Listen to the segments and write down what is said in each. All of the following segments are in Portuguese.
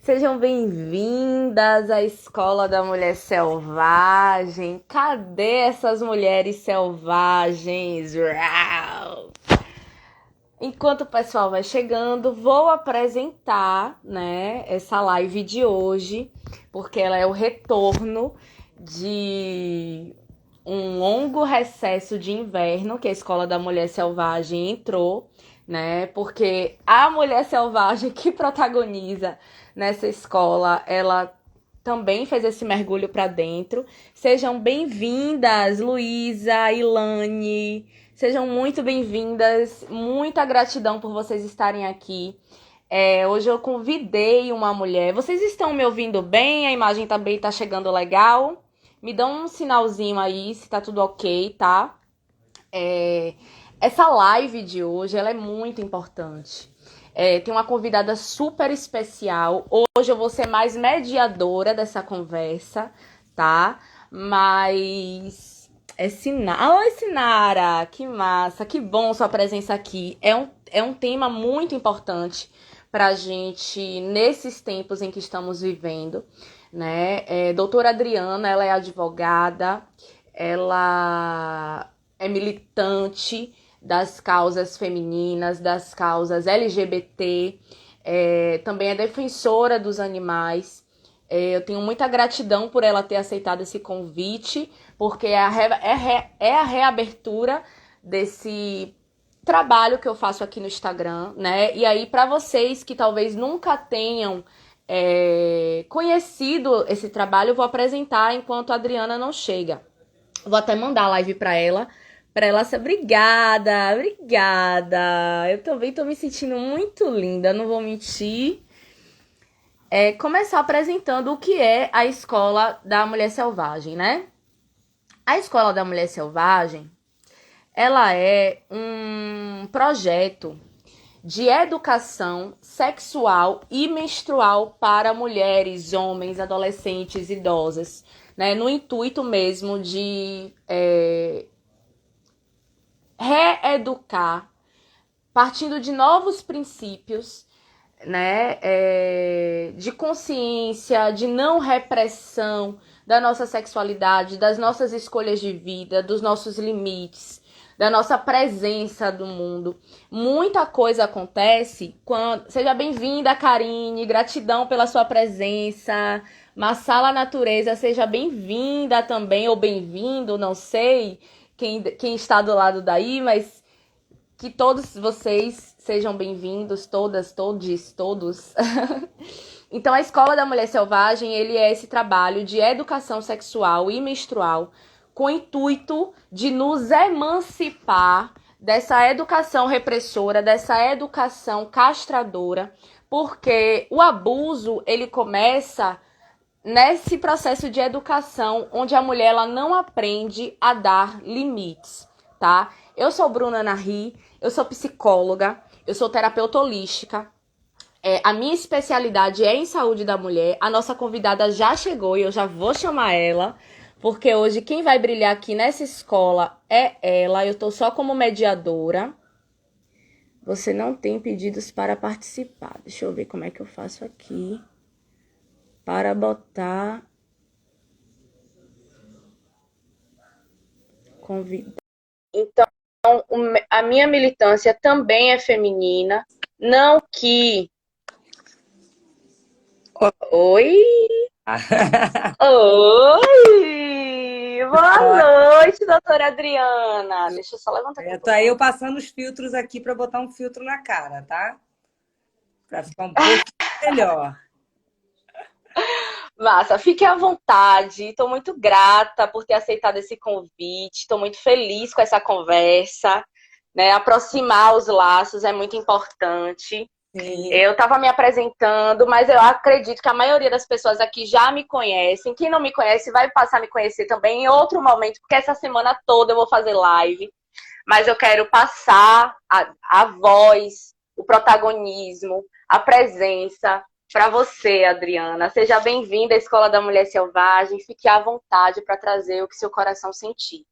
Sejam bem-vindas à Escola da Mulher Selvagem. Cadê essas mulheres selvagens? Uau! Enquanto o pessoal vai chegando, vou apresentar, né, essa live de hoje, porque ela é o retorno de um longo recesso de inverno que a Escola da Mulher Selvagem entrou, né? Porque a mulher selvagem que protagoniza nessa escola, ela também fez esse mergulho para dentro. Sejam bem-vindas, Luísa, Ilane. Sejam muito bem-vindas. Muita gratidão por vocês estarem aqui. Hoje eu convidei uma mulher. Vocês estão me ouvindo bem? A imagem também tá chegando legal? Me dão um sinalzinho aí se tá tudo ok, tá? Essa live de hoje, ela é muito importante. Tem uma convidada super especial. Hoje eu vou ser mais mediadora dessa conversa, tá? Mas Oi, Sinara! Que massa, que bom sua presença aqui. É um tema muito importante pra gente nesses tempos em que estamos vivendo, né? Doutora Adriana, ela é advogada, ela é militante das causas femininas, das causas LGBT, também é defensora dos animais. Eu tenho muita gratidão por ela ter aceitado esse convite, porque é a reabertura desse trabalho que eu faço aqui no Instagram, né? E aí, para vocês que talvez nunca tenham conhecido esse trabalho, eu vou apresentar enquanto a Adriana não chega. Vou até mandar a live para ela ser obrigada, obrigada. Eu também tô me sentindo muito linda, não vou mentir. Começar apresentando o que é a Escola da Mulher Selvagem, né? A Escola da Mulher Selvagem, ela é um projeto de educação sexual e menstrual para mulheres, homens, adolescentes, idosas, né? No intuito mesmo de reeducar, partindo de novos princípios, né, de consciência, de não repressão da nossa sexualidade, das nossas escolhas de vida, dos nossos limites, da nossa presença do mundo. Muita coisa acontece quando... Seja bem-vinda, Karine, gratidão pela sua presença. Massala Natureza, seja bem-vinda também, ou bem-vindo, não sei quem está do lado daí, mas que todos vocês sejam bem-vindos, todas, todes, todos. Então, a Escola da Mulher Selvagem, ele é esse trabalho de educação sexual e menstrual com o intuito de nos emancipar dessa educação repressora, dessa educação castradora, porque o abuso, ele começa nesse processo de educação onde a mulher ela não aprende a dar limites, tá? Eu sou Bruna Narri, eu sou psicóloga, eu sou terapeuta holística. A minha especialidade é em saúde da mulher. A nossa convidada já chegou e eu já vou chamar ela, porque hoje quem vai brilhar aqui nessa escola é ela. Eu tô só como mediadora. Você não tem pedidos para participar. Deixa eu ver como é que eu faço aqui para botar convidado. Então, a minha militância também é feminina. Não que... Oi! Oi! Boa noite, doutora Adriana. Deixa eu só levantar aqui. Tá eu passando os filtros aqui para botar um filtro na cara, tá? Para ficar um pouco melhor. Massa, fique à vontade. Estou muito grata por ter aceitado esse convite. Estou muito feliz com essa conversa, né? Aproximar os laços é muito importante. Sim. Eu estava me apresentando, mas eu acredito que a maioria das pessoas aqui já me conhecem. Quem não me conhece vai passar a me conhecer também em outro momento, porque essa semana toda eu vou fazer live. Mas eu quero passar a voz, o protagonismo, a presença para você, Adriana. Seja bem-vinda à Escola da Mulher Selvagem. Fique à vontade para trazer o que seu coração sentir.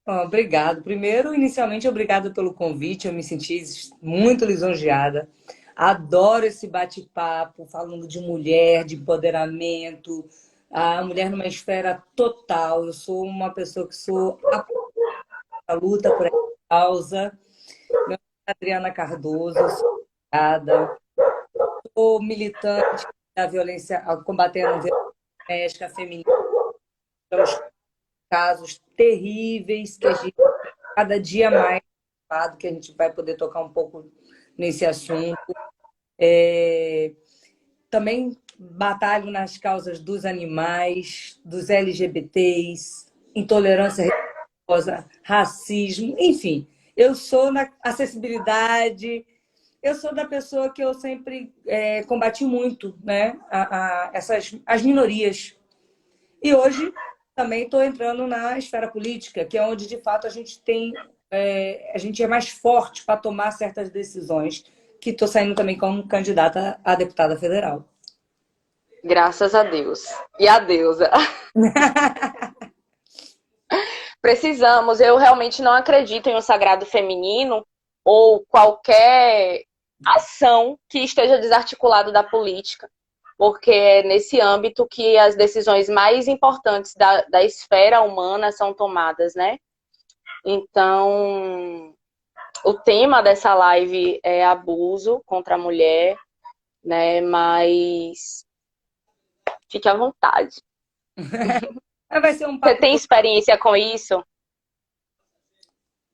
Obrigado. Primeiro, inicialmente, obrigado pelo convite. Eu me senti muito lisonjeada. Adoro esse bate-papo, falando de mulher, de empoderamento, a mulher numa esfera total. Eu sou uma pessoa que sou a luta por essa causa. Meu nome é Adriana Cardoso, eu sou advogada, sou militante da violência, combatendo a violência doméstica feminina, os casos terríveis que a gente cada dia mais que a gente vai poder tocar um pouco nesse assunto. Também batalho nas causas dos animais, dos LGBTs, intolerância religiosa, racismo, enfim. Eu sou na acessibilidade, eu sou da pessoa que eu sempre combati muito, né? As minorias. E hoje também estou entrando na esfera política, que é onde de fato a gente tem, a gente é mais forte para tomar certas decisões, que estou saindo também como candidata a deputada federal. Graças a Deus. E a deusa. Precisamos, eu realmente não acredito em um sagrado feminino ou qualquer ação que esteja desarticulado da política, porque é nesse âmbito que as decisões mais importantes da esfera humana são tomadas, né? Então, o tema dessa live é abuso contra a mulher, né? Mas fique à vontade. Vai ser um Você papo. tem experiência com isso?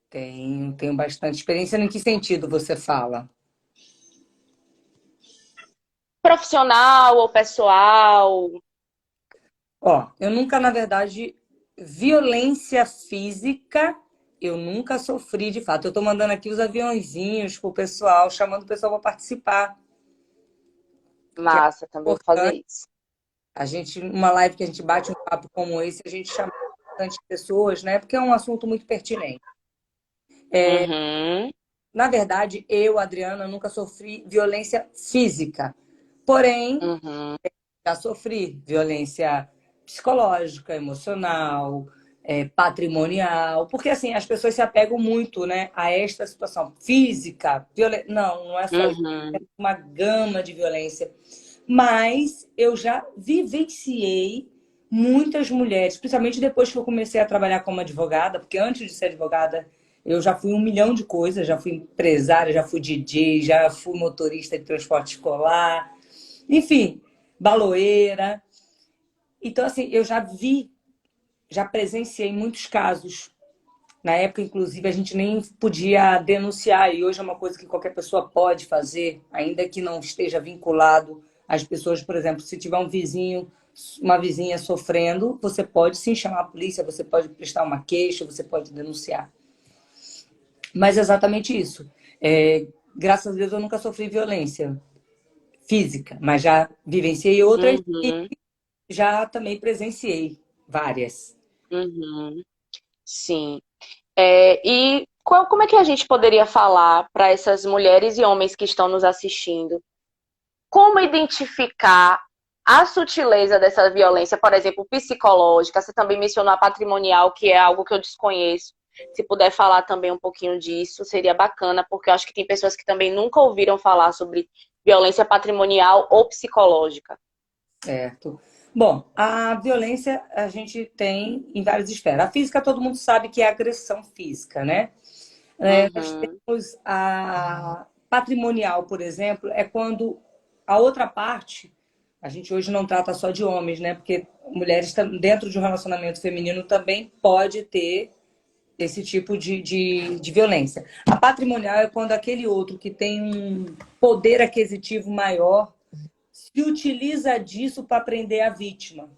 Tenho bastante experiência. Em que sentido você fala? Profissional ou pessoal? Ó, eu nunca, na verdade, violência física, eu nunca sofri de fato. Eu estou mandando aqui os aviãozinhos pro pessoal, chamando o pessoal para participar. Que é Massa, também vou fazer importante. isso. A gente, numa live que a gente bate um papo como esse, a gente chama bastante pessoas, né? Porque é um assunto muito pertinente. Uhum, Na verdade, eu, Adriana, nunca sofri violência física. Porém, uhum, já sofri violência psicológica, emocional, patrimonial, porque assim as pessoas se apegam muito, né, a esta situação física, não é só isso, é uhum, uma gama de violência. Mas eu já vivenciei muitas mulheres, principalmente depois que eu comecei a trabalhar como advogada, porque antes de ser advogada eu já fui um milhão de coisas, já fui empresária, já fui DJ, já fui motorista de transporte escolar, enfim, baloeira. Então, assim, eu já presenciei muitos casos. Na época, inclusive, a gente nem podia denunciar, e hoje é uma coisa que qualquer pessoa pode fazer, ainda que não esteja vinculado às pessoas. Por exemplo, se tiver um vizinho, uma vizinha sofrendo, você pode sim chamar a polícia, você pode prestar uma queixa, você pode denunciar. Mas é exatamente isso. Graças a Deus eu nunca sofri violência física, mas já vivenciei outras e uhum, já também presenciei várias. uhum. Sim. E como é que a gente poderia falar para essas mulheres e homens que estão nos assistindo? Como identificar a sutileza dessa violência, por exemplo, psicológica? Você também mencionou a patrimonial, que é algo que eu desconheço. Se puder falar também um pouquinho disso, seria bacana, porque eu acho que tem pessoas que também nunca ouviram falar sobre violência patrimonial ou psicológica. Certo. Bom, a violência a gente tem em várias esferas. A física, todo mundo sabe que é agressão física, né? Nós Uhum, temos a patrimonial, por exemplo, é quando a outra parte, a gente hoje não trata só de homens, né? Porque mulheres dentro de um relacionamento feminino também pode ter esse tipo de violência. A patrimonial é quando aquele outro que tem um poder aquisitivo maior se utiliza disso para prender a vítima.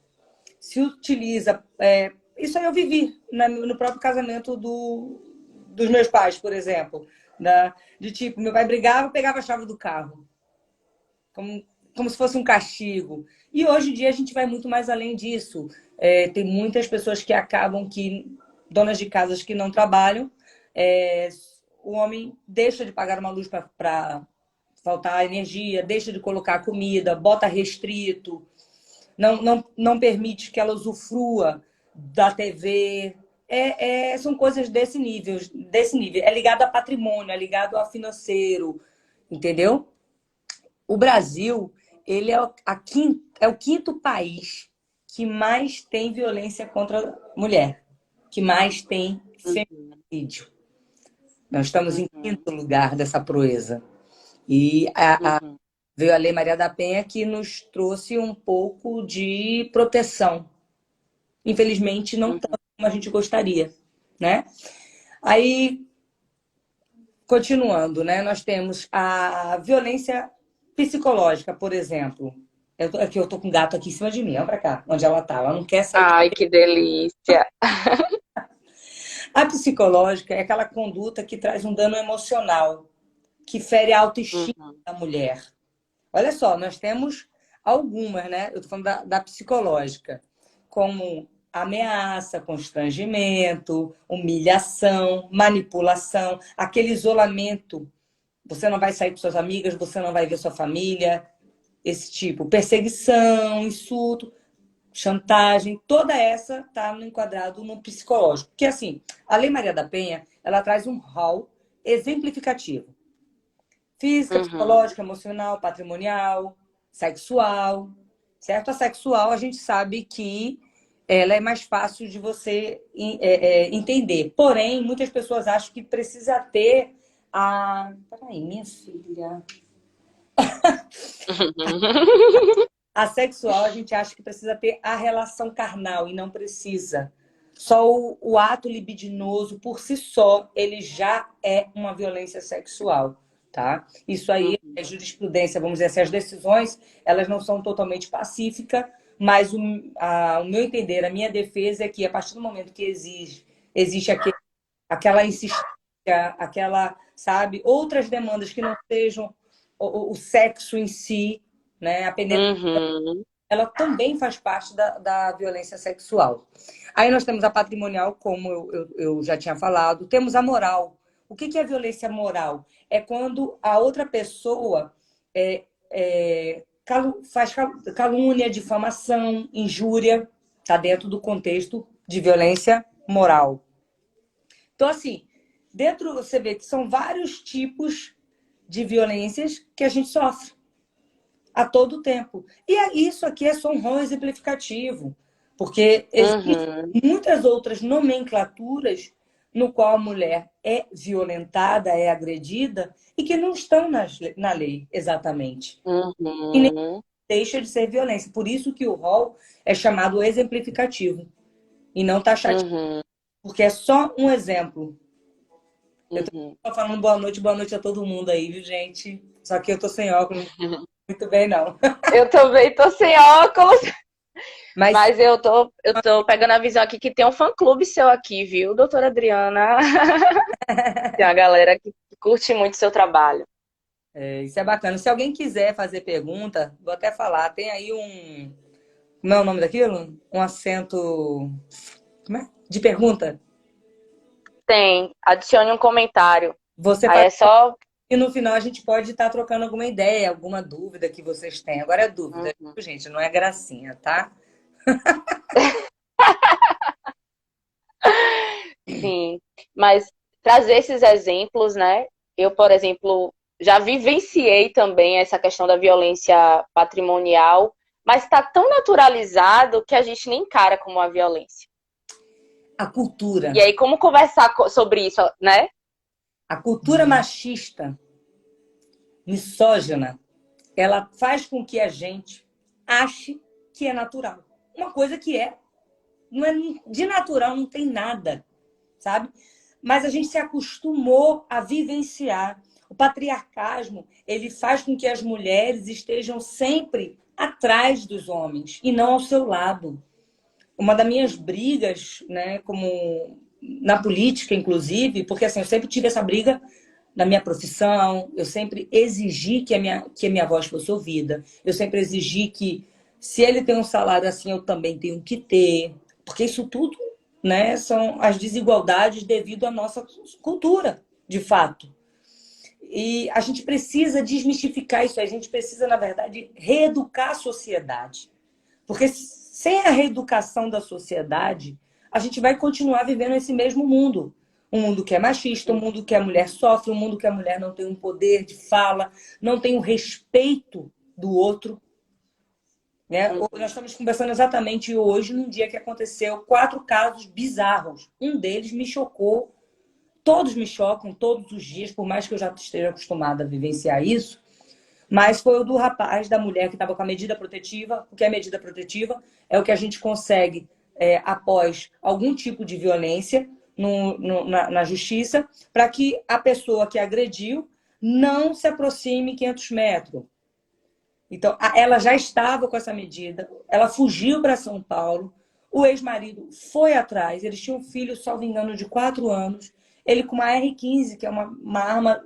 Se utiliza. Isso aí eu vivi no próprio casamento dos meus pais, por exemplo. De tipo, meu pai brigava e pegava a chave do carro. Como se fosse um castigo. E hoje em dia a gente vai muito mais além disso. Tem muitas pessoas que acabam donas de casas que não trabalham, o homem deixa de pagar uma luz para faltar energia, deixa de colocar comida, bota restrito, não permite que ela usufrua da TV. São coisas desse nível, desse nível. É ligado a patrimônio, é ligado a financeiro, entendeu? O Brasil, ele é é o quinto país que mais tem violência contra a mulher, que mais tem Uhum, feminicídio. Nós estamos em uhum, quinto lugar dessa proeza. E uhum, veio a Lei Maria da Penha que nos trouxe um pouco de proteção. Infelizmente, não uhum, tanto como a gente gostaria, né? Aí, continuando, né? Nós temos a violência psicológica, por exemplo. Aqui eu tô com um gato aqui em cima de mim, olha pra cá, onde ela tá. Ela não quer sair. ai, que delícia. A psicológica é aquela conduta que traz um dano emocional, que fere a autoestima Uhum, da mulher. Olha só, nós temos algumas, né? Eu tô falando da psicológica, como ameaça, constrangimento, humilhação, manipulação, aquele isolamento. Você não vai sair com suas amigas, você não vai ver sua família, esse tipo, perseguição, insulto, chantagem, toda essa está enquadrado no psicológico. Porque assim, a Lei Maria da Penha, ela traz um rol exemplificativo. Física, uhum, psicológica, emocional, patrimonial, sexual, certo? A sexual a gente sabe que ela é mais fácil de você entender. Porém, muitas pessoas acham que precisa ter a. Peraí, minha filha. A sexual, a gente acha que precisa ter a relação carnal e não precisa. Só o ato libidinoso por si só, ele já é uma violência sexual, tá? Isso aí é uhum, jurisprudência, vamos dizer assim, as decisões, elas não são totalmente pacíficas, mas o meu entender, a minha defesa é que a partir do momento que existe aquela insistência, aquela, sabe, outras demandas que não sejam o sexo em si, né, a penetração, uhum, ela também faz parte da violência sexual. Aí nós temos a patrimonial, como eu já tinha falado, temos a moral. O que é violência moral? É quando a outra pessoa faz calúnia, difamação, injúria, está dentro do contexto de violência moral. Então, assim, dentro você vê que são vários tipos de violências que a gente sofre a todo tempo. E isso aqui é só um rol exemplificativo, porque existem uhum, muitas outras nomenclaturas no qual a mulher é violentada, é agredida, e que não estão na lei, exatamente. E nem uhum, deixa de ser violência. Por isso que o rol é chamado exemplificativo, e não taxativo, uhum, porque é só um exemplo. Eu uhum. tô falando boa noite a todo mundo aí, viu, gente? Só que eu tô sem óculos, muito bem, não. Eu também tô sem óculos, Mas mas eu tô pegando a visão aqui que tem um fã-clube seu aqui, viu, doutora Adriana? Tem uma galera que curte muito seu trabalho. isso é bacana. Se alguém quiser fazer pergunta, vou até falar. Tem aí um. Como é o nome daquilo? Um acento. Como é? De pergunta. Tem, adicione um comentário. Você Aí faz. é só. E no final a gente pode estar trocando alguma ideia, alguma dúvida que vocês têm. Agora é dúvida, Uhum, gente, não é gracinha, tá? sim, mas trazer esses exemplos, né? Eu, por exemplo, já vivenciei também essa questão da violência patrimonial, mas está tão naturalizado que a gente nem encara como uma violência. A cultura. E aí, como conversar sobre isso, né? A cultura machista, misógina, ela faz com que a gente ache que é natural. Uma coisa que não é de natural, não tem nada, sabe? Mas a gente se acostumou a vivenciar. O patriarcalismo, ele faz com que as mulheres estejam sempre atrás dos homens e não ao seu lado. Uma das minhas brigas, né, como na política, inclusive, porque assim, eu sempre tive essa briga na minha profissão, eu sempre exigi que a minha voz fosse ouvida, eu sempre exigi que se ele tem um salário assim, eu também tenho que ter, porque isso tudo, né, são as desigualdades devido à nossa cultura, de fato. E a gente precisa desmistificar isso, a gente precisa, na verdade, reeducar a sociedade. Porque sem a reeducação da sociedade, a gente vai continuar vivendo esse mesmo mundo. um mundo que é machista, um mundo que a mulher sofre, um mundo que a mulher não tem um poder de fala, não tem o respeito do outro. Né? Nós estamos conversando exatamente hoje, num dia que aconteceu 4 casos bizarros. Um deles me chocou. Todos me chocam, todos os dias, por mais que eu já esteja acostumada a vivenciar isso. Mas foi o do rapaz, da mulher que estava com a medida protetiva. O que é medida protetiva? É o que a gente consegue após algum tipo de violência na justiça, para que a pessoa que agrediu não se aproxime 500 metros. Então, ela já estava com essa medida, ela fugiu para São Paulo, o ex-marido foi atrás, eles tinham um filho, salvo engano, de 4 anos, ele com uma R-15, que é uma arma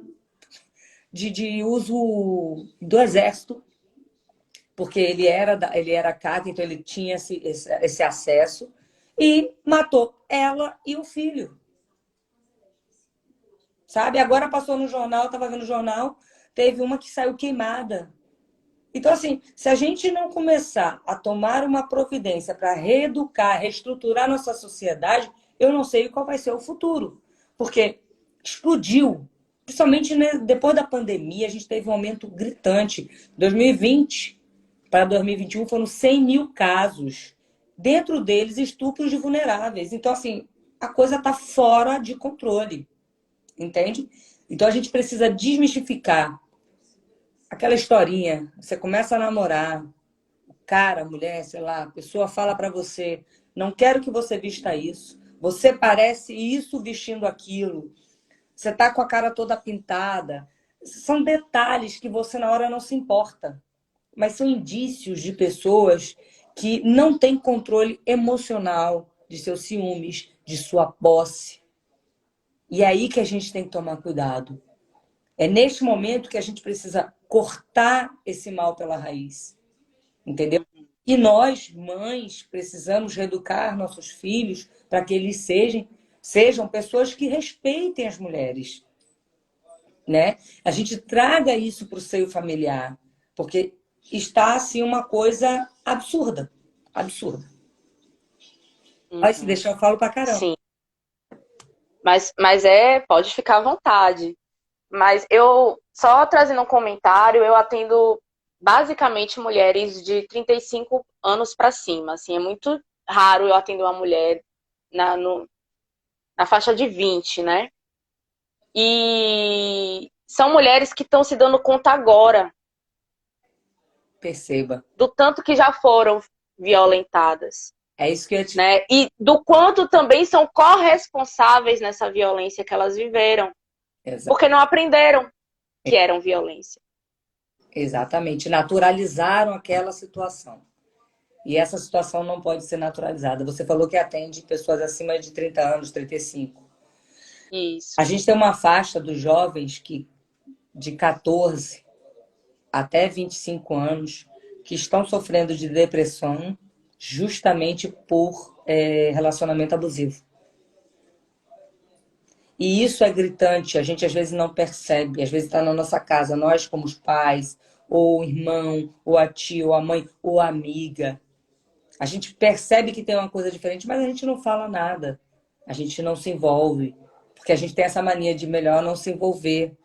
de uso do exército, porque ele era CAC, então ele tinha esse acesso, e matou ela e o filho. Sabe? Agora passou no jornal, estava vendo o jornal, teve uma que saiu queimada. Então, assim, se a gente não começar a tomar uma providência para reeducar, reestruturar nossa sociedade, eu não sei qual vai ser o futuro. Porque explodiu. Principalmente, né, depois da pandemia, a gente teve um aumento gritante. 2020 para 2021 foram 100 mil casos. Dentro deles, estupros de vulneráveis. Então, assim, a coisa está fora de controle. Entende? Então, a gente precisa desmistificar aquela historinha. Você começa a namorar, o cara, a mulher, sei lá, a pessoa fala para você: não quero que você vista isso. Você parece isso vestindo aquilo. Você tá com a cara toda pintada. São detalhes que você na hora não se importa. Mas são indícios de pessoas que não têm controle emocional de seus ciúmes, de sua posse. E é aí que a gente tem que tomar cuidado. É neste momento que a gente precisa cortar esse mal pela raiz. Entendeu? E nós, mães, precisamos reeducar nossos filhos para que eles sejam pessoas que respeitem as mulheres. Né? A gente traga isso para o seio familiar, porque está assim uma coisa absurda. Absurda. Aí, se deixar, eu falo para caramba. Sim. Mas pode ficar à vontade. Mas eu, só trazendo um comentário, eu atendo basicamente mulheres de 35 anos para cima. Assim, é muito raro eu atender uma mulher na faixa de 20, né? E são mulheres que estão se dando conta agora. Perceba. Do tanto que já foram violentadas. É isso que eu te... né? E do quanto também são corresponsáveis nessa violência que elas viveram. Exato. Porque não aprenderam que eram violência. Exatamente. Naturalizaram aquela situação. E essa situação não pode ser naturalizada. Você falou que atende pessoas acima de 30 anos, 35. Isso. A gente tem uma faixa dos jovens que, de 14 até 25 anos, que estão sofrendo de depressão justamente por relacionamento abusivo. E isso é gritante, a gente às vezes não percebe, às vezes está na nossa casa, nós como os pais, ou o irmão, ou a tia, ou a mãe, ou a amiga. A gente percebe que tem uma coisa diferente, mas a gente não fala nada. A gente não se envolve. Porque a gente tem essa mania de melhor não se envolver,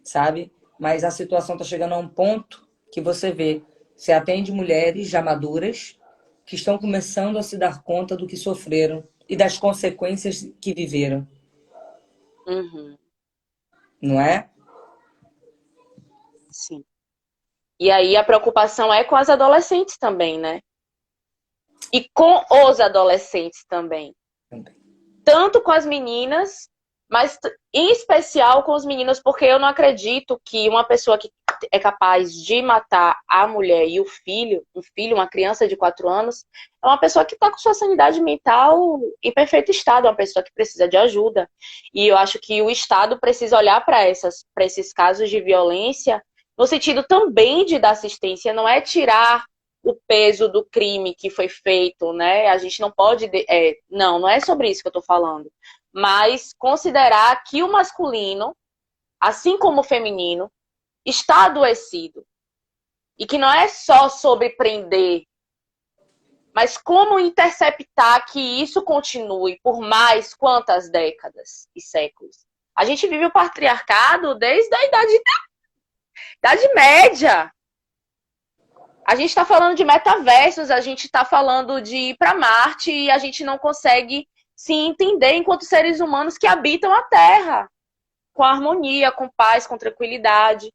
sabe? Mas a situação está chegando a um ponto que você vê. Você atende mulheres já maduras que estão começando a se dar conta do que sofreram e das consequências que viveram. Uhum. Não é? Sim. E aí a preocupação é com as adolescentes também, né? E com os adolescentes também. Tanto com as meninas, mas em especial com os meninos, porque eu não acredito que uma pessoa que é capaz de matar a mulher e o filho, uma criança de 4 anos, é uma pessoa que está com sua sanidade mental em perfeito estado, uma pessoa que precisa de ajuda. E eu acho que o Estado precisa olhar para esses casos de violência no sentido também de dar assistência, não é tirar o peso do crime que foi feito, né? A gente não pode... não é sobre isso que eu estou falando. Mas considerar que o masculino, assim como o feminino, está adoecido. E que não é só sobre prender Mas como interceptar que isso continue por mais quantas décadas e séculos? A gente vive o patriarcado desde a Idade Média. A gente está falando de metaversos, a gente está falando de ir para Marte e a gente não consegue se entender enquanto seres humanos que habitam a Terra, com harmonia, com paz, com tranquilidade.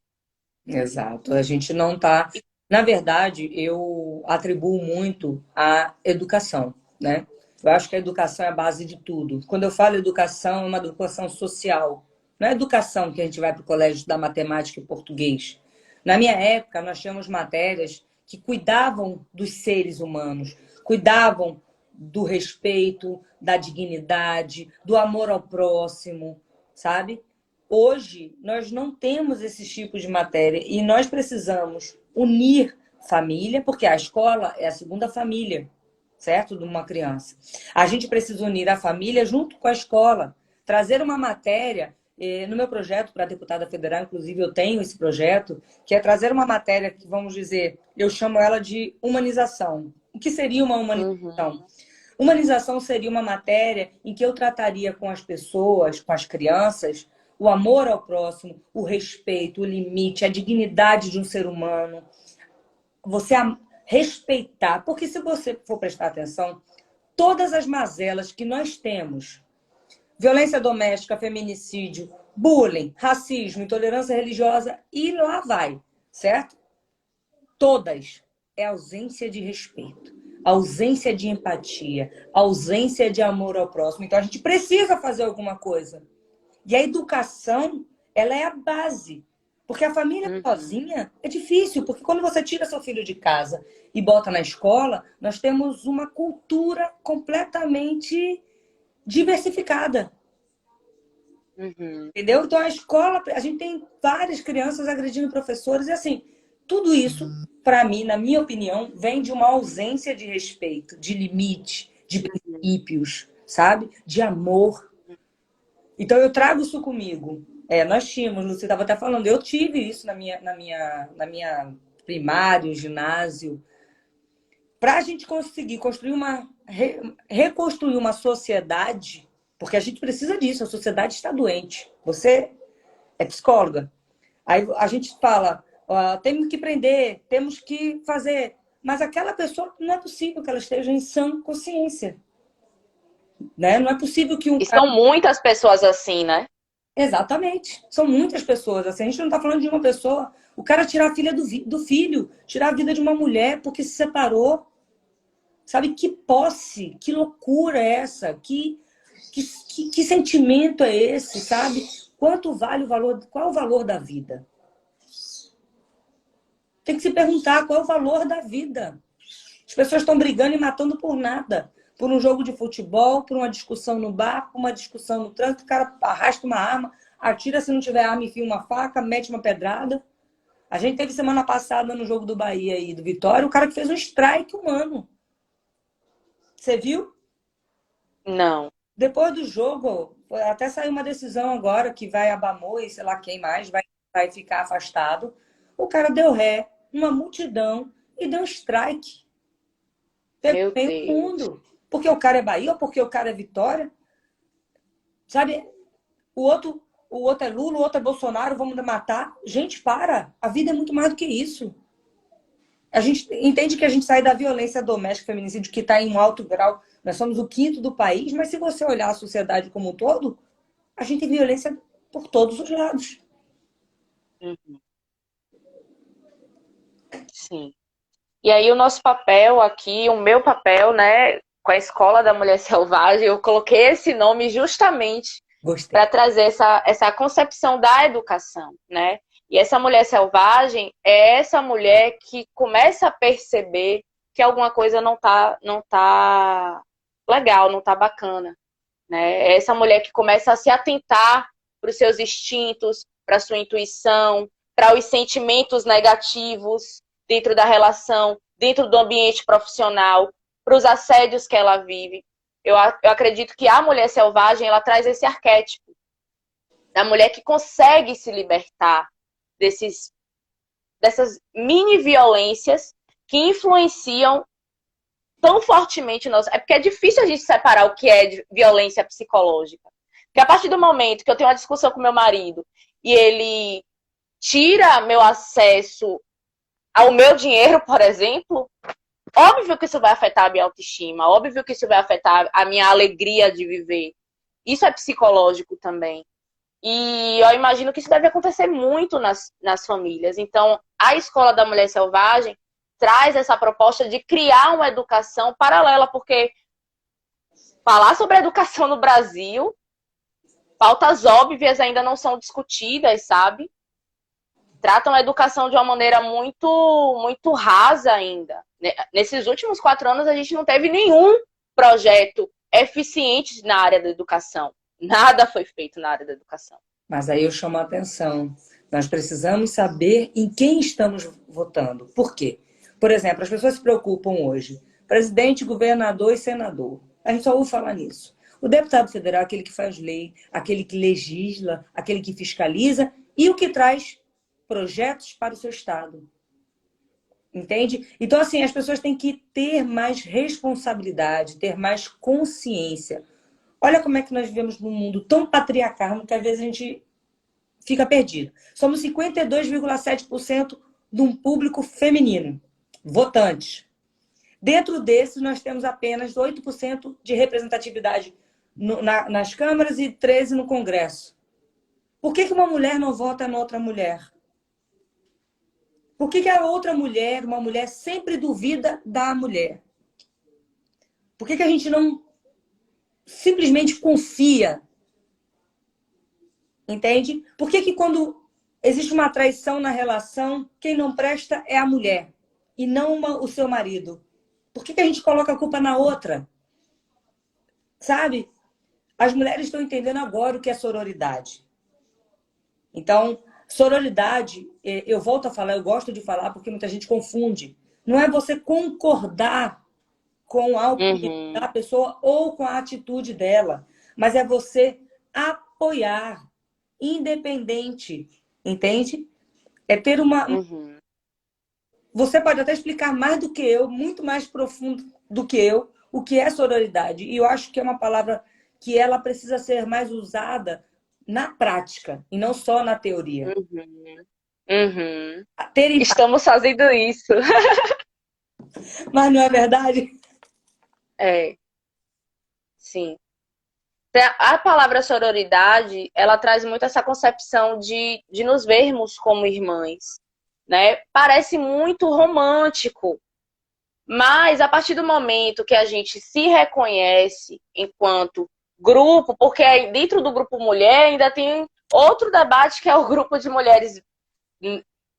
Exato. A gente não está. Na verdade, eu atribuo muito à educação, né? Eu acho que a educação é a base de tudo. Quando eu falo educação, é uma educação social. Não é educação que a gente vai para o colégio estudar matemática e português. Na minha época, nós tínhamos matérias que cuidavam dos seres humanos, cuidavam do respeito, da dignidade, do amor ao próximo, sabe? Hoje, nós não temos esses tipos de matéria e nós precisamos unir família, porque a escola é a segunda família, certo? De uma criança. A gente precisa unir a família junto com a escola, trazer uma matéria. No meu projeto para deputada federal, inclusive, eu tenho esse projeto, que é trazer uma matéria que, vamos dizer, eu chamo ela de humanização. O que seria uma humanização? Uhum. Humanização seria uma matéria em que eu trataria com as pessoas, com as crianças, o amor ao próximo, o respeito, o limite, a dignidade de um ser humano. Você respeitar, porque se você for prestar atenção, todas as mazelas que nós temos, violência doméstica, feminicídio, bullying, racismo, intolerância religiosa, e lá vai, certo? Todas é ausência de respeito, ausência de empatia, ausência de amor ao próximo. Então a gente precisa fazer alguma coisa. E a educação, ela é a base. Porque a família sozinha é difícil, porque quando você tira seu filho de casa e bota na escola, nós temos uma cultura completamente diversificada. Entendeu? Então a escola, a gente tem várias crianças agredindo professores e assim, tudo isso, para mim, na minha opinião, vem de uma ausência de respeito, de limite, de princípios, sabe? De amor. Então eu trago isso comigo. Nós tínhamos, você estava até falando, eu tive isso na minha primário, ginásio, para a gente conseguir construir reconstruir uma sociedade, porque a gente precisa disso, a sociedade está doente. Você é psicóloga. Aí a gente fala, temos que prender, temos que fazer, mas aquela pessoa não é possível que ela esteja em sã consciência. Né? Não é possível que um E cara... são muitas pessoas assim, né? Exatamente. São muitas pessoas. Assim, a gente não está falando de uma pessoa. O cara tirar a filha do filho, tirar a vida de uma mulher porque se separou. Sabe que posse, que loucura é essa? Que sentimento é esse, sabe? Quanto vale o valor? Qual é o valor da vida? Tem que se perguntar qual é o valor da vida. As pessoas estão brigando e matando por nada. Por um jogo de futebol, por uma discussão no bar, por uma discussão no trânsito, o cara arrasta uma arma, atira se não tiver arma, enfia uma faca, mete uma pedrada. A gente teve semana passada no jogo do Bahia e do Vitória, o cara que fez um strike humano. Você viu? Não. Depois do jogo, até saiu uma decisão agora que vai a Bamor e sei lá quem mais vai ficar afastado. O cara deu ré, uma multidão, e deu um strike. Meu Pegou meio Deus. mundo. Porque o cara é Bahia ou porque o cara é Vitória? Sabe? O outro é Lula, o outro é Bolsonaro, vamos matar. Gente, para. A vida é muito mais do que isso. A gente entende que a gente sai da violência doméstica, feminicídio, que está em um alto grau. Nós somos o quinto do país, mas se você olhar a sociedade como um todo, a gente tem violência por todos os lados. Sim. E aí o nosso papel aqui, o meu papel, né, com a Escola da Mulher Selvagem, eu coloquei esse nome justamente Gostei. para trazer essa concepção da educação, né? E essa mulher selvagem é essa mulher que começa a perceber que alguma coisa não tá legal, não tá bacana, né? É essa mulher que começa a se atentar para os seus instintos, para a sua intuição, para os sentimentos negativos dentro da relação, dentro do ambiente profissional, para os assédios que ela vive. Eu acredito que a mulher selvagem, ela traz esse arquétipo da mulher que consegue se libertar dessas mini violências que influenciam tão fortemente nossa. É porque é difícil a gente separar o que é de violência psicológica. Porque a partir do momento que eu tenho uma discussão com meu marido e ele tira meu acesso ao meu dinheiro, por exemplo, óbvio que isso vai afetar a minha autoestima, óbvio que isso vai afetar a minha alegria de viver. Isso é psicológico também. E eu imagino que isso deve acontecer muito nas famílias. Então, a Escola da Mulher Selvagem traz essa proposta de criar uma educação paralela, porque falar sobre a educação no Brasil, pautas óbvias ainda não são discutidas, sabe? Tratam a educação de uma maneira muito rasa ainda. Nesses últimos 4 anos, a gente não teve nenhum projeto eficiente na área da educação. Nada foi feito na área da educação. Mas aí eu chamo a atenção. Nós precisamos saber em quem estamos votando. Por quê? Por exemplo, as pessoas se preocupam hoje. Presidente, governador e senador. A gente só ouve falar nisso. O deputado federal é aquele que faz lei, aquele que legisla, aquele que fiscaliza e o que traz projetos para o seu estado. Entende? Então, assim, as pessoas têm que ter mais responsabilidade, ter mais consciência. Olha como é que nós vivemos num mundo tão patriarcal que às vezes a gente fica perdido. Somos 52,7% de um público feminino, votantes. Dentro desses, nós temos apenas 8% de representatividade nas câmaras e 13% no Congresso. Por que uma mulher não vota na outra mulher? Por que a outra mulher, uma mulher, sempre duvida da mulher? Por que a gente não simplesmente confia? Entende? Por que quando existe uma traição na relação, quem não presta é a mulher e não o seu marido? Por que a gente coloca a culpa na outra? Sabe? As mulheres estão entendendo agora o que é sororidade. Então, sororidade, eu volto a falar, eu gosto de falar porque muita gente confunde. Não é você concordar com algo da pessoa ou com a atitude dela, mas é você apoiar, independente, entende? É ter uma... Você pode até explicar mais do que eu, muito mais profundo do que eu, o que é sororidade. E eu acho que é uma palavra que ela precisa ser mais usada na prática e não só na teoria. Estamos fazendo isso. Mas não é verdade? É, sim. A palavra sororidade, ela traz muito essa concepção de nos vermos como irmãs, né? Parece muito romântico, mas a partir do momento que a gente se reconhece enquanto grupo, porque aí dentro do grupo mulher ainda tem outro debate que é o grupo de mulheres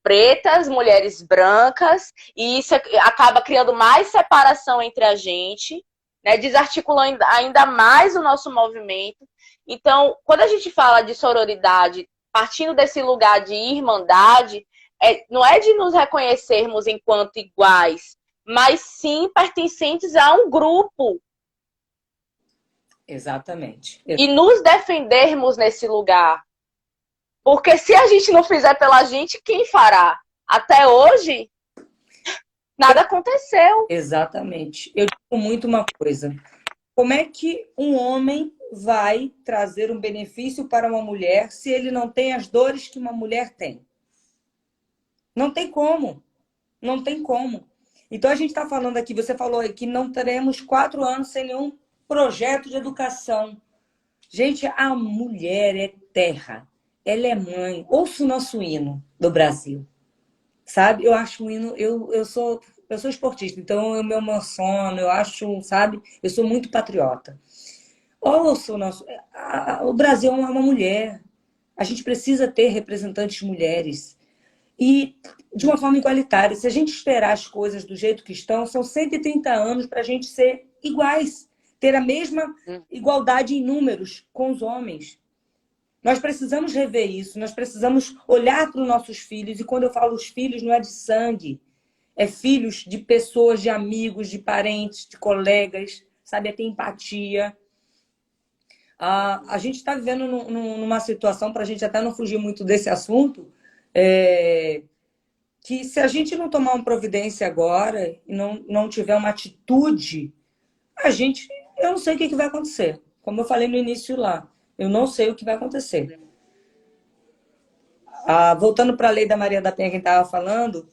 pretas, mulheres brancas, e isso acaba criando mais separação entre a gente, né, desarticulando ainda mais o nosso movimento. Então, quando a gente fala de sororidade, partindo desse lugar de irmandade, não é de nos reconhecermos enquanto iguais, mas sim pertencentes a um grupo. Exatamente. E nos defendermos nesse lugar. Porque se a gente não fizer pela gente, quem fará? Até hoje, nada aconteceu. Exatamente. Eu digo muito uma coisa. Como é que um homem vai trazer um benefício para uma mulher se ele não tem as dores que uma mulher tem? Não tem como. Não tem como. Então, a gente está falando aqui, você falou que não teremos 4 anos sem nenhum projeto de educação. Gente, a mulher é terra. Ela é mãe. Ouça o nosso hino do Brasil. Sabe? Eu acho um hino... Eu sou esportista, então eu me emociono, eu acho, sabe? Eu sou muito patriota. Ouça o nosso... O Brasil é uma mulher. A gente precisa ter representantes mulheres. E de uma forma igualitária. Se a gente esperar as coisas do jeito que estão, são 130 anos para a gente ser iguais. Ter a mesma igualdade em números com os homens. Nós precisamos rever isso. Nós precisamos olhar para os nossos filhos. E quando eu falo os filhos, não é de sangue. É filhos de pessoas, de amigos, de parentes, de colegas. Sabe? É ter empatia. A gente está vivendo numa situação, para a gente até não fugir muito desse assunto, que se a gente não tomar uma providência agora e não tiver uma atitude, eu não sei o que vai acontecer. Como eu falei no início lá, eu não sei o que vai acontecer. Voltando para a lei da Maria da Penha que estava falando,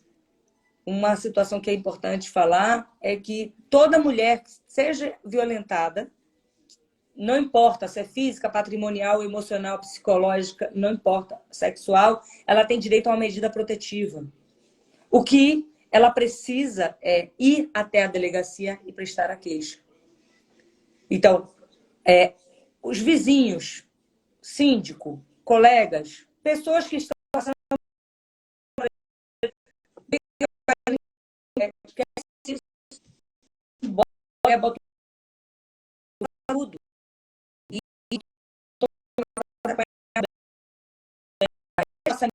uma situação que é importante falar é que toda mulher que seja violentada, não importa se é física, patrimonial, emocional, psicológica, não importa, sexual, ela tem direito a uma medida protetiva. O que ela precisa é ir até a delegacia e prestar a queixa. Então, os vizinhos, síndico, colegas, pessoas que estão passando botam tudo e essa